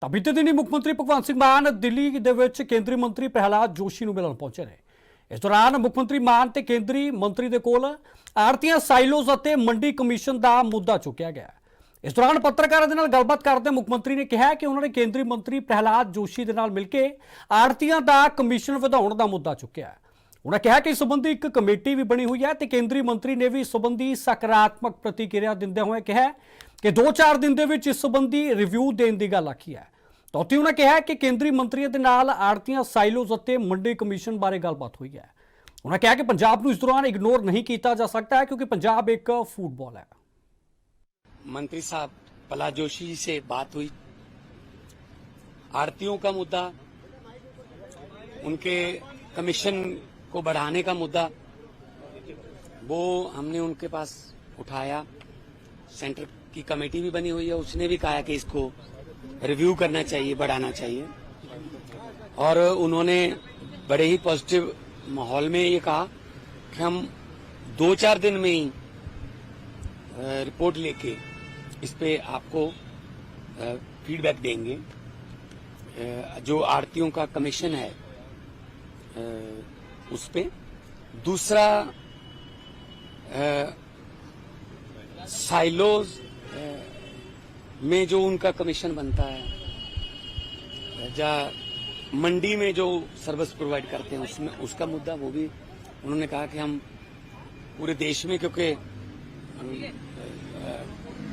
ਤਾਂ ਬੀਤੇ ਦਿਨੀ ਮੁੱਖ ਮੰਤਰੀ ਭਗਵੰਤ ਸਿੰਘ ਮਾਨ ਦਿੱਲੀ ਦੇ ਵਿੱਚ ਕੇਂਦਰੀ ਮੰਤਰੀ ਪ੍ਰਹਿਲਾਦ ਜੋਸ਼ੀ ਨੂੰ ਮਿਲਣ ਪਹੁੰਚੇ ਨੇ। ਇਸ ਦੌਰਾਨ ਮੁੱਖ ਮੰਤਰੀ ਮਾਨ ਤੇ ਕੇਂਦਰੀ ਮੰਤਰੀ ਦੇ ਕੋਲ ਆੜਤੀਆਂ ਸਾਈਲੋਜ਼ ਅਤੇ ਮੰਡੀ ਕਮਿਸ਼ਨ ਦਾ ਮੁੱਦਾ ਚੁੱਕਿਆ ਗਿਆ। ਇਸ ਦੌਰਾਨ ਪੱਤਰਕਾਰਾਂ ਦੇ ਨਾਲ ਗੱਲਬਾਤ ਕਰਦੇ ਮੁੱਖ ਮੰਤਰੀ ਨੇ ਕਿਹਾ ਕਿ ਉਹਨਾਂ ਨੇ ਕੇਂਦਰੀ ਮੰਤਰੀ ਪ੍ਰਹਿਲਾਦ ਜੋਸ਼ੀ ਦੇ ਨਾਲ ਮਿਲ ਕੇ ਆੜਤੀਆਂ ਦਾ ਕਮਿਸ਼ਨ ਵਧਾਉਣ ਦਾ ਮੁੱਦਾ ਚੁੱਕਿਆ। उन्होंने कहा कि इस संबंधी एक कमेटी भी बनी हुई है तो केंद्रीय मंत्री ने भी इस संबंधी सकारात्मक प्रतिक्रिया देते हुए कहा कि 2-4 दिन के इस संबंधी रिव्यू देने की गल आखी है। तो उन्होंने कहा कि केंद्रीय मंत्रियों के नाल आड़तियां साइलोज और मंडी कमीशन बारे गलबात हुई है। उन्होंने कहा कि पंजाब को इस दौरान इग्नोर नहीं किया जा सकता है क्योंकि पंजाब एक फूटबॉल है। मंत्री साहब प्रहलाद जोशी जी से बात हुई, आड़तियों का मुद्दा, उनके कमीशन को बढ़ाने का मुद्दा, वो हमने उनके पास उठाया। सेंटर की कमेटी भी बनी हुई है, उसने भी कहा कि इसको रिव्यू करना चाहिए, बढ़ाना चाहिए। और उन्होंने बड़े ही पॉजिटिव माहौल में ये कहा कि हम 2-4 दिन में ही रिपोर्ट लेके इस पे आपको फीडबैक देंगे। जो आड़तियों का कमीशन है उस पे, दूसरा साइलोज में जो उनका कमीशन बनता है, या मंडी में जो सर्विस प्रोवाइड करते हैं उसमें उसका मुद्दा, वो भी उन्होंने कहा कि हम पूरे देश में, क्योंकि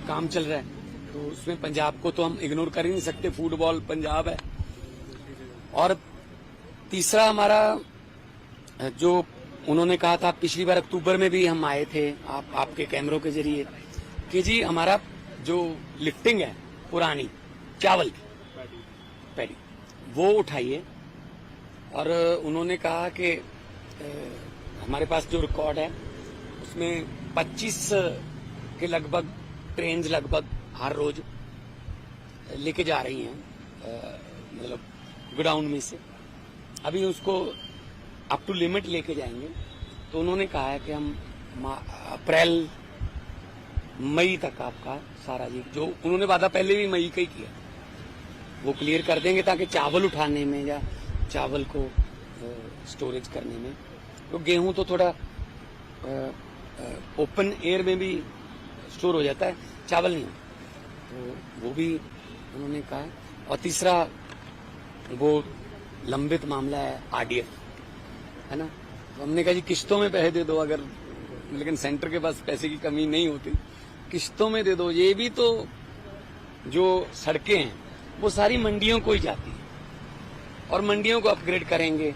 काम चल रहा है तो उसमें पंजाब को तो हम इग्नोर कर ही नहीं सकते, फुटबॉल पंजाब है। और तीसरा हमारा जो उन्होंने कहा था, पिछली बार अक्टूबर में भी हम आए थे आपके कैमरों के जरिए कि जी हमारा जो लिफ्टिंग है पुरानी चावल की पैडी वो उठाइए। और उन्होंने कहा कि हमारे पास जो रिकॉर्ड है उसमें 25 के लगभग ट्रेन लगभग हर रोज लेके जा रही हैं, मतलब गोडाउन में से। अभी उसको अप टू लिमिट लेके जाएंगे। तो उन्होंने कहा है कि हम अप्रैल मई तक आपका सारा जी, जो उन्होंने वादा पहले भी मई का ही किया, वो क्लियर कर देंगे, ताकि चावल उठाने में या चावल को स्टोरेज करने में, तो गेहूं तो थोड़ा ओपन एयर में भी स्टोर हो जाता है, चावल नहीं, तो वो भी उन्होंने कहा है। और तीसरा वो लंबित मामला है आरडीएफ, है ना, तो हमने कहा जी किश्तों में पैसे दे दो, अगर, लेकिन सेंटर के पास पैसे की कमी नहीं होती, किश्तों में दे दो। ये भी तो जो सड़कें हैं वो सारी मंडियों को ही जाती है और मंडियों को अपग्रेड करेंगे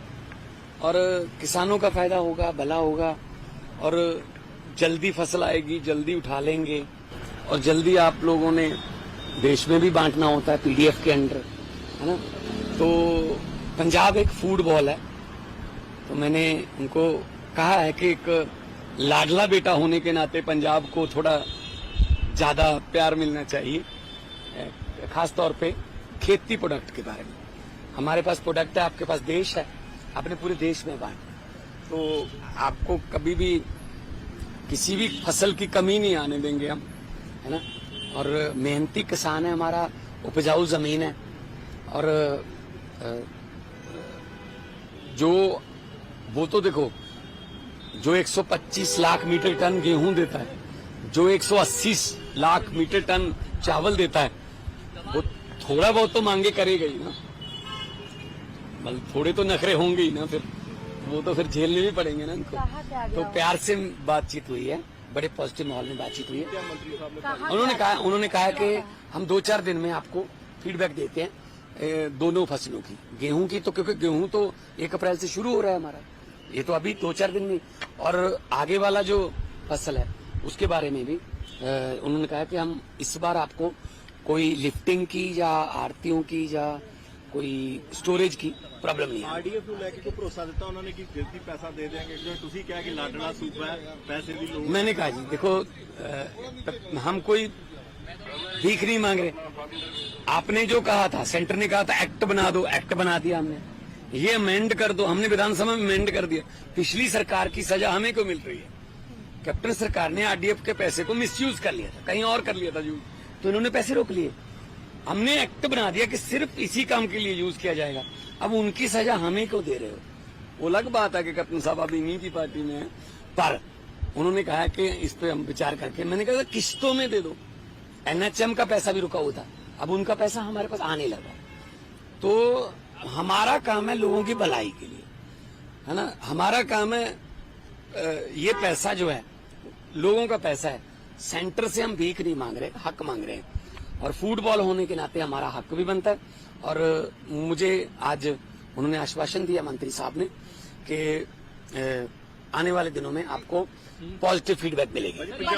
और किसानों का फायदा होगा, भला होगा, और जल्दी फसल आएगी, जल्दी उठा लेंगे, और जल्दी आप लोगों ने देश में भी बांटना होता है पीडीएफ के अंडर, है ना। तो पंजाब एक फूटबॉल है, तो मैंने उनको कहा है कि एक लाडला बेटा होने के नाते पंजाब को थोड़ा ज्यादा प्यार मिलना चाहिए, खास तौर पे खेती प्रोडक्ट के बारे में। हमारे पास प्रोडक्ट है, आपके पास देश है, अपने पूरे देश में बांट, तो आपको कभी भी किसी भी फसल की कमी नहीं आने देंगे हम, है ना। और मेहनती किसान है हमारा, उपजाऊ जमीन है, और जो वो तो देखो, जो 125 लाख मीटर टन गेहूं देता है, जो 180 लाख मीटर टन चावल देता है, वो थोड़ा बहुत तो मांगे करेगा ही ना, मतलब थोड़े तो नखरे होंगे ही ना, फिर वो तो फिर झेलने भी पड़ेंगे ना इनको। तो प्यार से बातचीत हुई है, बड़े पॉजिटिव माहौल में बातचीत हुई है। उन्होंने कहा कि हम 2-4 दिन में आपको फीडबैक देते हैं दोनों फसलों की, गेहूं की तो, क्योंकि गेहूं तो 1 अप्रैल से शुरू हो रहा है हमारा, ये तो अभी 2-4 दिन में, और आगे वाला जो फसल है उसके बारे में भी उन्होंने कहा कि हम इस बार आपको कोई लिफ्टिंग की या आड़तियों की या कोई स्टोरेज की प्रॉब्लम नहीं है। आरडीएफ ਨੂੰ ਲੈ ਕੇ ਕੋਈ ਭਰੋਸਾ ਦਿੱਤਾ ਉਹਨਾਂ ਨੇ ਕਿ ਜਲਦੀ ਪੈਸਾ ਦੇ ਦੇंगे, जो ਤੁਸੀਂ ਕਿਹਾ कि लाडला सूबा है, पैसे ਦੀ ਲੋੜ। मैंने कहा जी देखो, हम कोई भीख नहीं मांग रहे। आपने जो कहा था, सेंटर ने कहा था एक्ट बना दो, एक्ट बना दिया हमने, ये अमेंड कर दो, हमने विधानसभा में अमेंड कर दिया। पिछली सरकार की सजा हमें क्यों मिल रही है? कैप्टन सरकार ने आरडीएफ के पैसे को मिसयूज कर लिया था, कहीं और कर लिया था, तो इन्होंने पैसे रोक लिए। हमने एक्ट बना दिया कि सिर्फ इसी काम के लिए यूज किया जाएगा। अब उनकी सजा हमें क्यों दे रहे हो? वो अलग बात है कि कैप्टन साहब अभी नहीं थी पार्टी में, पर उन्होंने कहा कि इस पे हम विचार करके, मैंने कहा किस्तों में दे दो। एनएचएम का पैसा भी रुका हुआ था, अब उनका पैसा हमारे पास आने लगा। तो हमारा काम है लोगों की भलाई के लिए, है ना। हमारा काम है ये पैसा जो है लोगों का पैसा है। सेंटर से हम भीख नहीं मांग रहे, हक मांग रहे हैं। और फुटबॉल होने के नाते हमारा हक भी बनता है। और मुझे आज उन्होंने आश्वासन दिया मंत्री साहब ने कि आने वाले दिनों में आपको पॉजिटिव फीडबैक मिलेगी।